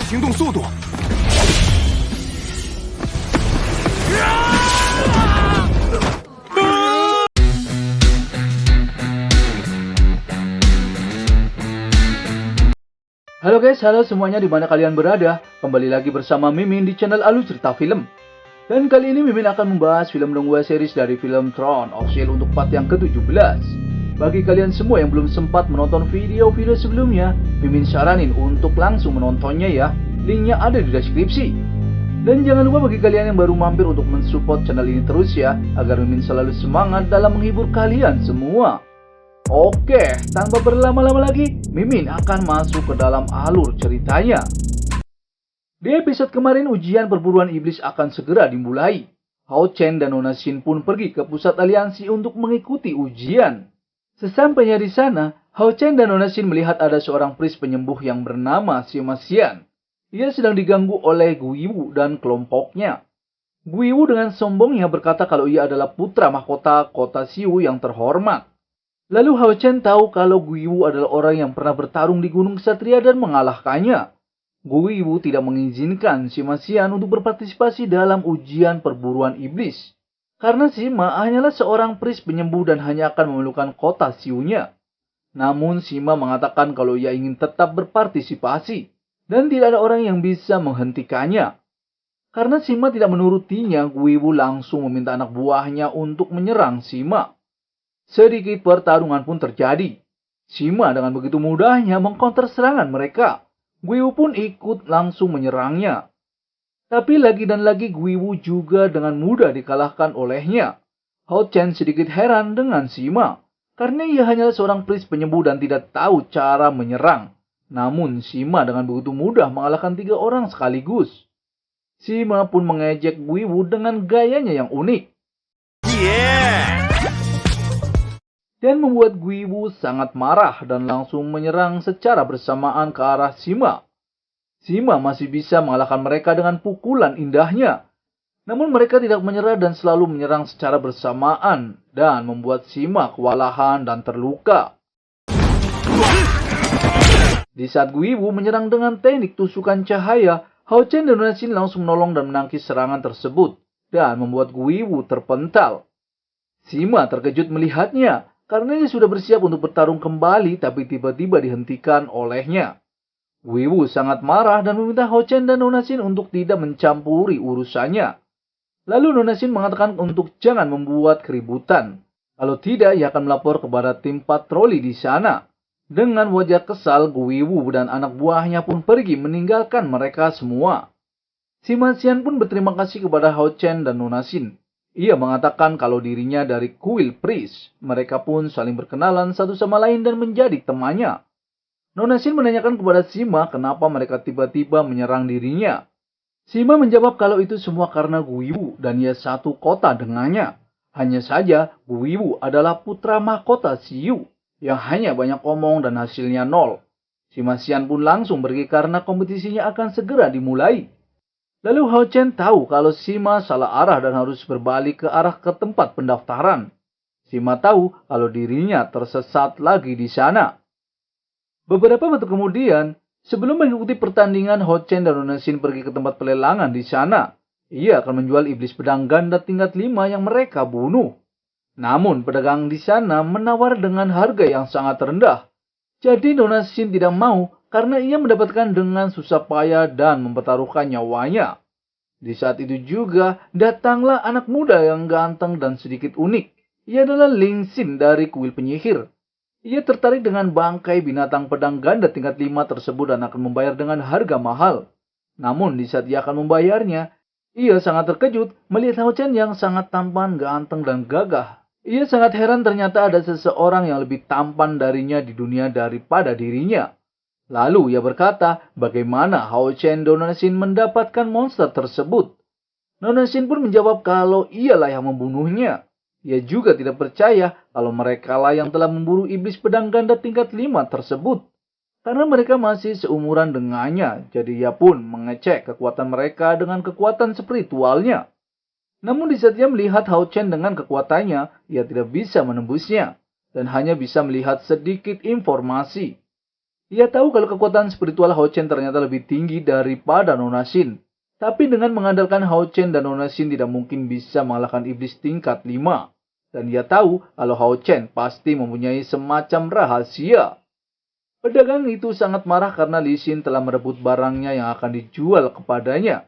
行动速度。Halo guys, halo semuanya di mana kalian berada. Kembali lagi bersama Mimin di channel Alu Cerita Film. Dan kali ini Mimin akan membahas film Longwa series dari film Throne of Steel untuk part yang ke-17. Bagi kalian semua yang belum sempat menonton video-video sebelumnya, Mimin saranin untuk langsung menontonnya ya. Linknya ada di deskripsi. Dan jangan lupa bagi kalian yang baru mampir untuk mensupport channel ini terus ya, agar Mimin selalu semangat dalam menghibur kalian semua. Oke, tanpa berlama-lama lagi, Mimin akan masuk ke dalam alur ceritanya. Di episode kemarin, ujian perburuan iblis akan segera dimulai. Hao Chen dan Nona Xin pun pergi ke pusat aliansi untuk mengikuti ujian. Sesampainya di sana, Hao Chen dan Nona Xin melihat ada seorang pris penyembuh yang bernama Sima Xian. Ia sedang diganggu oleh Guiwu dan kelompoknya. Guiwu dengan sombongnya berkata kalau ia adalah putra mahkota kota Xiu yang terhormat. Lalu Hao Chen tahu kalau Guiwu adalah orang yang pernah bertarung di Gunung Ksatria dan mengalahkannya. Guiwu tidak mengizinkan Sima Xian untuk berpartisipasi dalam ujian perburuan iblis. Karena Sima hanyalah seorang pris penyembuh dan hanya akan memerlukan kota Xiu-nya. Namun Sima mengatakan kalau ia ingin tetap berpartisipasi. Dan tidak ada orang yang bisa menghentikannya. Karena Sima tidak menurutinya, Guiwu langsung meminta anak buahnya untuk menyerang Sima. Sedikit pertarungan pun terjadi. Sima dengan begitu mudahnya mengcounter serangan mereka. Guiwu pun ikut langsung menyerangnya. Tapi lagi dan lagi Guiwu juga dengan mudah dikalahkan olehnya. Hao Chen sedikit heran dengan Sima. Karena ia hanyalah seorang pris penyembuh dan tidak tahu cara menyerang. Namun Sima dengan begitu mudah mengalahkan 3 orang sekaligus. Sima pun mengejek Guiwu dengan gayanya yang unik. Dan membuat Guiwu sangat marah dan langsung menyerang secara bersamaan ke arah Sima. Sima masih bisa mengalahkan mereka dengan pukulan indahnya. Namun mereka tidak menyerah dan selalu menyerang secara bersamaan dan membuat Sima kewalahan dan terluka. Di saat Guiwu menyerang dengan teknik tusukan cahaya, Hao Chen dan Nona Xin langsung menolong dan menangkis serangan tersebut dan membuat Guiwu terpental. Sima terkejut melihatnya. Karena ia sudah bersiap untuk bertarung kembali, tapi tiba-tiba dihentikan olehnya. Guiwu sangat marah dan meminta Hao Chen dan Nona Xin untuk tidak mencampuri urusannya. Lalu Nona Xin mengatakan untuk jangan membuat keributan. Kalau tidak, ia akan melapor kepada tim patroli di sana. Dengan wajah kesal, Guiwu dan anak buahnya pun pergi meninggalkan mereka semua. Sima Xian pun berterima kasih kepada Hao Chen dan Nona Xin. Ia mengatakan kalau dirinya dari kuil Priest. Mereka pun saling berkenalan satu sama lain dan menjadi temannya. Nona Xin menanyakan kepada Sima kenapa mereka tiba-tiba menyerang dirinya. Sima menjawab kalau itu semua karena Guiwu dan ia satu kota dengannya. Hanya saja Guiwu adalah putra mahkota Xiu yang hanya banyak omong dan hasilnya nol. Sima Xian pun langsung pergi karena kompetisinya akan segera dimulai. Lalu Hao Chen tahu kalau Sima salah arah dan harus berbalik ke arah ke tempat pendaftaran. Sima tahu kalau dirinya tersesat lagi di sana. Beberapa waktu kemudian, sebelum mengikuti pertandingan, Hao Chen dan Nona Xin pergi ke tempat pelelangan di sana. Ia akan menjual iblis pedang ganda tingkat 5 yang mereka bunuh. Namun pedagang di sana menawar dengan harga yang sangat rendah. Jadi Nona Xin tidak mau karena ia mendapatkan dengan susah payah dan mempertaruhkan nyawanya. Di saat itu juga datanglah anak muda yang ganteng dan sedikit unik. Ia adalah Ling Xin dari kuil penyihir. Ia tertarik dengan bangkai binatang pedang ganda tingkat 5 tersebut dan akan membayar dengan harga mahal. Namun di saat ia akan membayarnya, ia sangat terkejut melihat Hao Chen yang sangat tampan, ganteng dan gagah. Ia sangat heran ternyata ada seseorang yang lebih tampan darinya di dunia daripada dirinya. Lalu ia berkata bagaimana Hao Chen dan Nona Xin mendapatkan monster tersebut. Nona Xin pun menjawab kalau ialah yang membunuhnya. Ia juga tidak percaya kalau merekalah yang telah memburu iblis pedang ganda tingkat 5 tersebut. Karena mereka masih seumuran dengannya, jadi ia pun mengecek kekuatan mereka dengan kekuatan spiritualnya. Namun di saat ia melihat Hao Chen dengan kekuatannya, ia tidak bisa menembusnya. dan hanya bisa melihat sedikit informasi. Ia tahu kalau kekuatan spiritual Hao Chen ternyata lebih tinggi daripada Nona Xin. Tapi dengan mengandalkan Hao Chen dan Nona Xin tidak mungkin bisa mengalahkan iblis tingkat 5. Dan ia tahu kalau Hao Chen pasti mempunyai semacam rahasia. Pedagang itu sangat marah karena Li Xin telah merebut barangnya yang akan dijual kepadanya.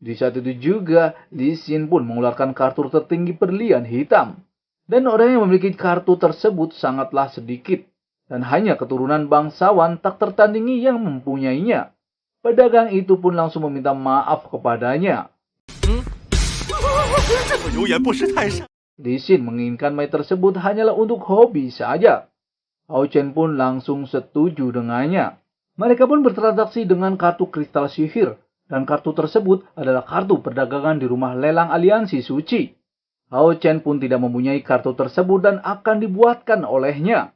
Di saat itu juga, Li Xin pun mengeluarkan kartu tertinggi berlian hitam. Dan orang yang memiliki kartu tersebut sangatlah sedikit. Dan hanya keturunan bangsawan tak tertandingi yang mempunyainya. Pedagang itu pun langsung meminta maaf kepadanya. Li Xin menginginkan mayat tersebut hanyalah untuk hobi saja. Hao Chen pun langsung setuju dengannya. Mereka pun bertransaksi dengan kartu kristal sihir. Dan kartu tersebut adalah kartu perdagangan di rumah lelang aliansi suci. Hao Chen pun tidak mempunyai kartu tersebut dan akan dibuatkan olehnya.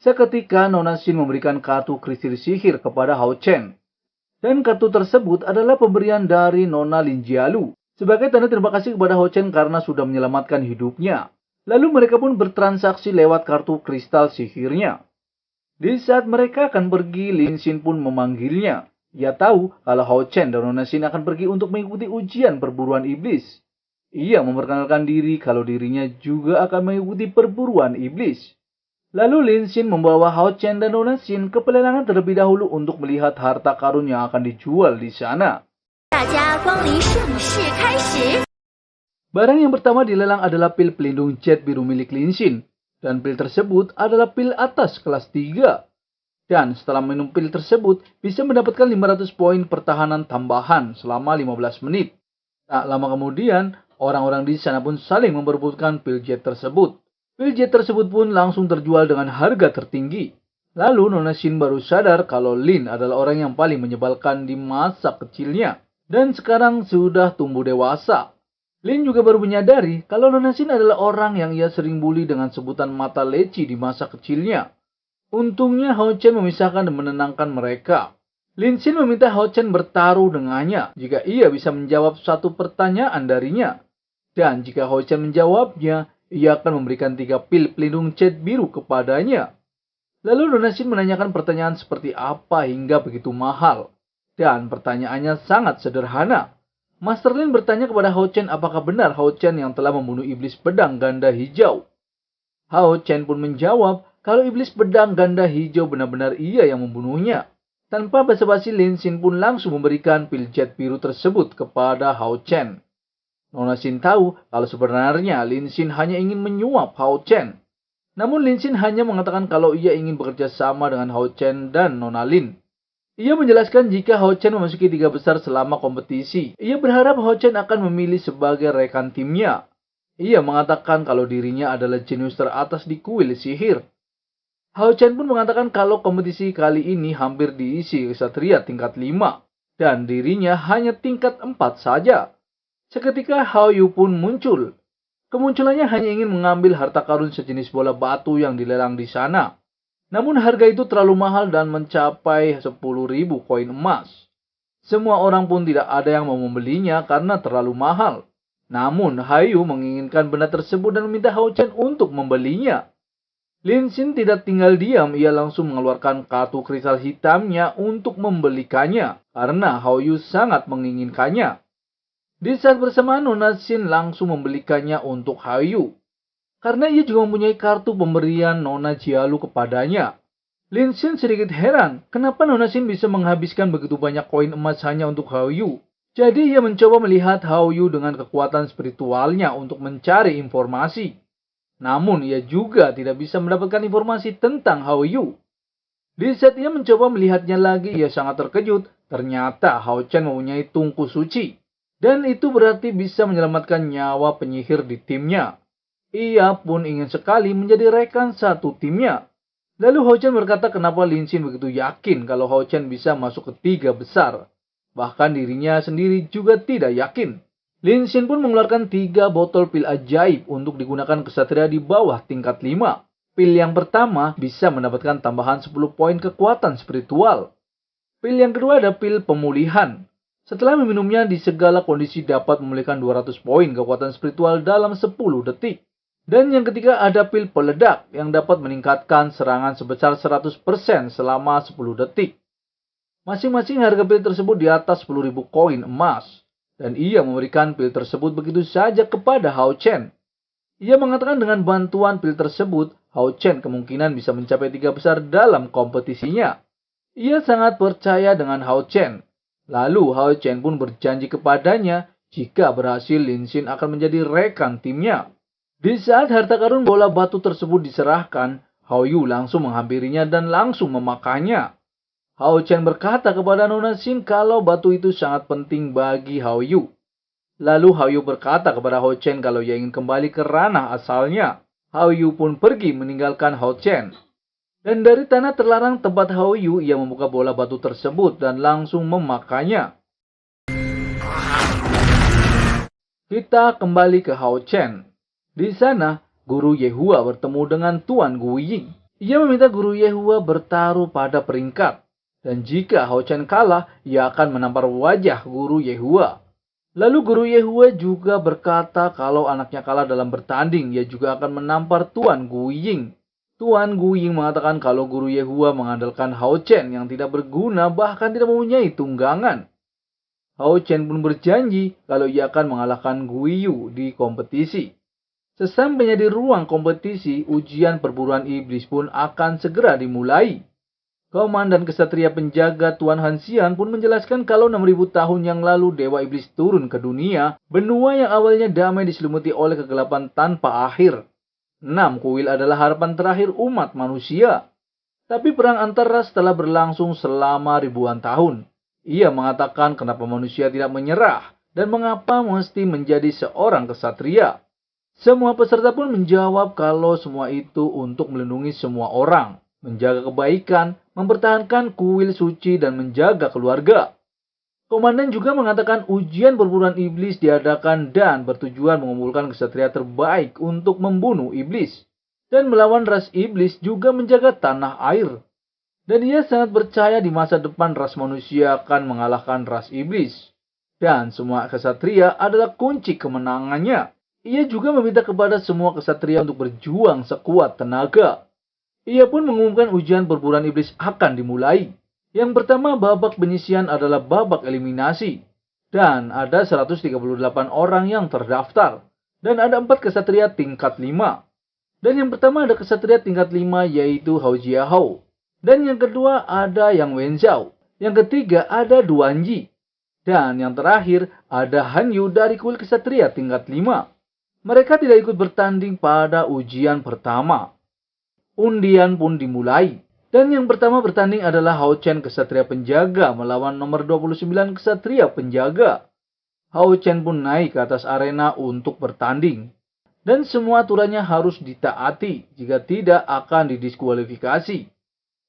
Seketika Nona Xin memberikan kartu kristal sihir kepada Hao Chen. Dan kartu tersebut adalah pemberian dari Nona Lin Jialu sebagai tanda terima kasih kepada Hao Chen karena sudah menyelamatkan hidupnya. Lalu mereka pun bertransaksi lewat kartu kristal sihirnya. Di saat mereka akan pergi, Lin Xin pun memanggilnya. Ia tahu kalau Hao Chen dan Nona Xin akan pergi untuk mengikuti ujian perburuan iblis. Ia memperkenalkan diri kalau dirinya juga akan mengikuti perburuan iblis. Lalu Lin Xin membawa Hao Chen dan Nona Xin ke pelelangan terlebih dahulu untuk melihat harta karun yang akan dijual di sana. Barang yang pertama dilelang adalah pil pelindung jet biru milik Lin Xin. Dan pil tersebut adalah pil atas kelas 3. Dan setelah minum pil tersebut, bisa mendapatkan 500 poin pertahanan tambahan selama 15 menit. Tak lama kemudian, orang-orang di sana pun saling memperebutkan pil jet tersebut. Pil jet tersebut pun langsung terjual dengan harga tertinggi. Lalu Nona Xin baru sadar kalau Lin adalah orang yang paling menyebalkan di masa kecilnya. Dan sekarang sudah tumbuh dewasa. Lin juga baru menyadari kalau Nona Xin adalah orang yang ia sering bully dengan sebutan mata leci di masa kecilnya. Untungnya Hao Chen memisahkan dan menenangkan mereka. Lin Xin meminta Hao Chen bertaruh dengannya jika ia bisa menjawab satu pertanyaan darinya. Dan jika Hao Chen menjawabnya, ia akan memberikan 3 pil pelindung jet biru kepadanya. Lalu Nona Xin menanyakan pertanyaan seperti apa hingga begitu mahal. Dan pertanyaannya sangat sederhana. Master Lin bertanya kepada Hao Chen apakah benar Hao Chen yang telah membunuh iblis pedang ganda hijau. Hao Chen pun menjawab kalau iblis pedang ganda hijau benar-benar ia yang membunuhnya. Tanpa basa-basi, Lin Xin pun langsung memberikan pil jet biru tersebut kepada Hao Chen. Nona Xin tahu kalau sebenarnya Lin Xin hanya ingin menyuap Hao Chen. Namun Lin Xin hanya mengatakan kalau ia ingin bekerja sama dengan Hao Chen dan Nona Lin. Ia menjelaskan jika Hao Chen memasuki 3 besar selama kompetisi, ia berharap Hao Chen akan memilih sebagai rekan timnya. Ia mengatakan kalau dirinya adalah jenius teratas di kuil sihir. Hao Chen pun mengatakan kalau kompetisi kali ini hampir diisi ksatria tingkat 5 dan dirinya hanya tingkat 4 saja. Seketika Hao Yu pun muncul. Kemunculannya hanya ingin mengambil harta karun sejenis bola batu yang dilelang di sana. Namun harga itu terlalu mahal dan mencapai 10.000 koin emas. Semua orang pun tidak ada yang mau membelinya karena terlalu mahal. Namun Hao Yu menginginkan benda tersebut dan meminta Hao Chen untuk membelinya. Lin Xin tidak tinggal diam, ia langsung mengeluarkan kartu kristal hitamnya untuk membelikannya karena Hao Yu sangat menginginkannya. Di saat bersamaan Nona Xin langsung membelikannya untuk Hao Yu karena ia juga mempunyai kartu pemberian Nona Jialu kepadanya. Lin Xin sedikit heran kenapa Nona Xin bisa menghabiskan begitu banyak koin emas hanya untuk Hao Yu. Jadi ia mencoba melihat Hao Yu dengan kekuatan spiritualnya untuk mencari informasi. Namun ia juga tidak bisa mendapatkan informasi tentang Hao Yu. Di saat ia mencoba melihatnya lagi, ia sangat terkejut. Ternyata Hao Chen mempunyai tungku suci. Dan itu berarti bisa menyelamatkan nyawa penyihir di timnya. Ia pun ingin sekali menjadi rekan satu timnya. Lalu Hao Chen berkata kenapa Lin Xin begitu yakin kalau Hao Chen bisa masuk ke 3 besar. Bahkan dirinya sendiri juga tidak yakin. Lin Xin pun mengeluarkan 3 botol pil ajaib untuk digunakan kesatria di bawah tingkat 5. Pil yang pertama bisa mendapatkan tambahan 10 poin kekuatan spiritual. Pil yang kedua ada pil pemulihan. Setelah meminumnya di segala kondisi dapat memulihkan 200 poin kekuatan spiritual dalam 10 detik. Dan yang ketiga ada pil peledak yang dapat meningkatkan serangan sebesar 100% selama 10 detik. Masing-masing harga pil tersebut di atas 10.000 koin emas. Dan ia memberikan pil tersebut begitu saja kepada Hao Chen. Ia mengatakan dengan bantuan pil tersebut, Hao Chen kemungkinan bisa mencapai 3 besar dalam kompetisinya. Ia sangat percaya dengan Hao Chen. Lalu Hao Chen pun berjanji kepadanya jika berhasil Lin Xin akan menjadi rekan timnya. Di saat harta karun bola batu tersebut diserahkan, Hao Yu langsung menghampirinya dan langsung memakannya. Hao Chen berkata kepada Nona Xin kalau batu itu sangat penting bagi Hao Yu. Lalu Hao Yu berkata kepada Hao Chen kalau ia ingin kembali ke ranah asalnya. Hao Yu pun pergi meninggalkan Hao Chen. Dan dari tanah terlarang tempat Hao Yu, ia membuka bola batu tersebut dan langsung memakannya. Kita kembali ke Hao Chen. Di sana, Guru Yehua bertemu dengan Tuan Gu Ying. Ia meminta Guru Yehua bertaruh pada peringkat. Dan jika Hao Chen kalah, ia akan menampar wajah Guru Yehua. Lalu Guru Yehua juga berkata kalau anaknya kalah dalam bertanding, ia juga akan menampar Tuan Gu Ying. Tuan Gu Ying mengatakan kalau Guru Yehua mengandalkan Hao Chen yang tidak berguna bahkan tidak mempunyai tunggangan. Hao Chen pun berjanji kalau ia akan mengalahkan Gu Yu di kompetisi. Sesampainya di ruang kompetisi, ujian perburuan iblis pun akan segera dimulai. Komandan kesatria penjaga Tuan Han Xian pun menjelaskan kalau 6.000 tahun yang lalu Dewa Iblis turun ke dunia, benua yang awalnya damai diselimuti oleh kegelapan tanpa akhir. 6 kuil adalah harapan terakhir umat manusia. Tapi perang antar ras telah berlangsung selama ribuan tahun. Ia mengatakan kenapa manusia tidak menyerah dan mengapa mesti menjadi seorang kesatria. Semua peserta pun menjawab kalau semua itu untuk melindungi semua orang, menjaga kebaikan, mempertahankan kuil suci, dan menjaga keluarga. Komandan juga mengatakan ujian perburuan iblis diadakan dan bertujuan mengumpulkan kesatria terbaik untuk membunuh iblis. Dan melawan ras iblis juga menjaga tanah air. Dan ia sangat percaya di masa depan ras manusia akan mengalahkan ras iblis. Dan semua kesatria adalah kunci kemenangannya. Ia juga meminta kepada semua kesatria untuk berjuang sekuat tenaga. Ia pun mengumumkan ujian perburuan iblis akan dimulai. Yang pertama, babak penyisian adalah babak eliminasi. Dan ada 138 orang yang terdaftar. Dan ada 4 kesatria tingkat 5. Dan yang pertama ada kesatria tingkat 5 yaitu Hao Jiahou. Dan yang kedua ada Yang Wenzhou. Yang ketiga ada Duan Yi. Dan yang terakhir ada Han Yu dari kuil kesatria tingkat 5. Mereka tidak ikut bertanding pada ujian pertama. Undian pun dimulai. Dan yang pertama bertanding adalah Hao Chen kesatria penjaga melawan nomor 29 kesatria penjaga. Hao Chen pun naik ke atas arena untuk bertanding. Dan semua aturannya harus ditaati, jika tidak akan didiskualifikasi.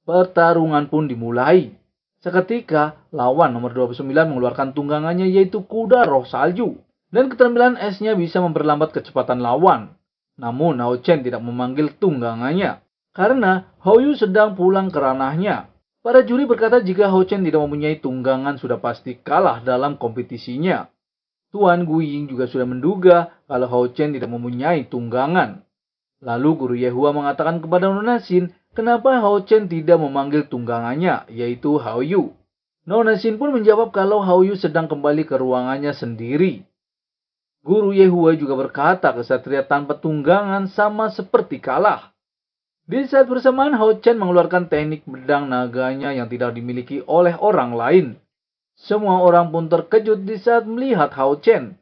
Pertarungan pun dimulai. Seketika, lawan nomor 29 mengeluarkan tunggangannya yaitu kuda roh salju. Dan keterampilan esnya bisa memperlambat kecepatan lawan. Namun Hao Chen tidak memanggil tunggangannya. Karena Hao Yu sedang pulang ke ranahnya. Para juri berkata jika Hao Chen tidak mempunyai tunggangan sudah pasti kalah dalam kompetisinya. Tuan Gu Ying juga sudah menduga kalau Hao Chen tidak mempunyai tunggangan. Lalu Guru Yehua mengatakan kepada Nona Xin kenapa Hao Chen tidak memanggil tunggangannya, yaitu Hao Yu. Nona Xin pun menjawab kalau Hao Yu sedang kembali ke ruangannya sendiri. Guru Yehua juga berkata kesatria tanpa tunggangan sama seperti kalah. Di saat bersamaan Hao Chen mengeluarkan teknik pedang naganya yang tidak dimiliki oleh orang lain. Semua orang pun terkejut di saat melihat Hao Chen.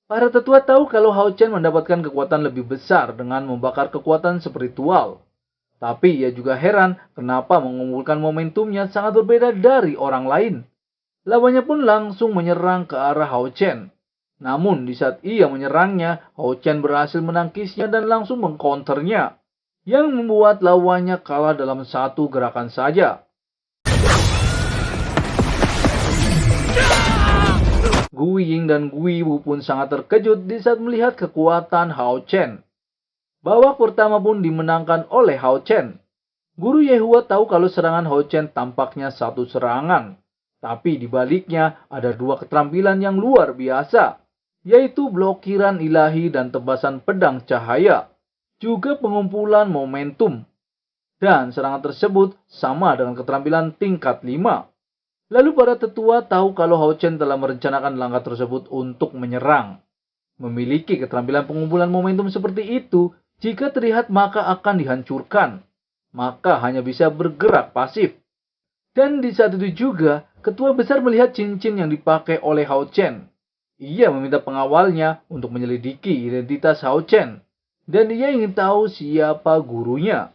Para tetua tahu kalau Hao Chen mendapatkan kekuatan lebih besar dengan membakar kekuatan spiritual. Tapi ia juga heran kenapa mengumpulkan momentumnya sangat berbeda dari orang lain. Lawannya pun langsung menyerang ke arah Hao Chen. Namun di saat ia menyerangnya, Hao Chen berhasil menangkisnya dan langsung mengcounternya. Yang membuat lawannya kalah dalam satu gerakan saja. Gu Ying dan Gu Yu pun sangat terkejut di saat melihat kekuatan Hao Chen. Babak pertama pun dimenangkan oleh Hao Chen. Guru Yehua tahu kalau serangan Hao Chen tampaknya satu serangan. Tapi di baliknya ada 2 keterampilan yang luar biasa. Yaitu blokiran ilahi dan tebasan pedang cahaya. juga pengumpulan momentum. Dan serangan tersebut sama dengan keterampilan tingkat 5. Lalu para tetua tahu kalau Hao Chen telah merencanakan langkah tersebut untuk menyerang. Memiliki keterampilan pengumpulan momentum seperti itu, jika terlihat maka akan dihancurkan. Maka hanya bisa bergerak pasif. Dan di saat itu juga, ketua besar melihat cincin yang dipakai oleh Hao Chen. Ia meminta pengawalnya untuk menyelidiki identitas Hao Chen. Dan ia ingin tahu siapa gurunya.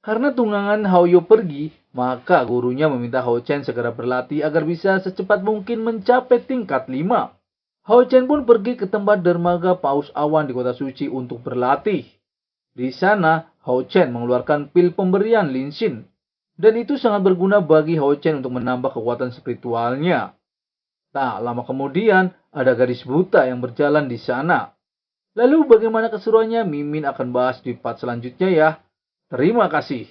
Karena tunggangan Hao Yo pergi, maka gurunya meminta Hao Chen segera berlatih agar bisa secepat mungkin mencapai tingkat 5. Hao Chen pun pergi ke tempat dermaga Paus Awan di kota suci untuk berlatih. Di sana, Hao Chen mengeluarkan pil pemberian Lin Xin. Dan itu sangat berguna bagi Hao Chen untuk menambah kekuatan spiritualnya. Tak lama kemudian, ada gadis buta yang berjalan di sana. Lalu bagaimana keseruannya Mimin akan bahas di part selanjutnya ya. Terima kasih.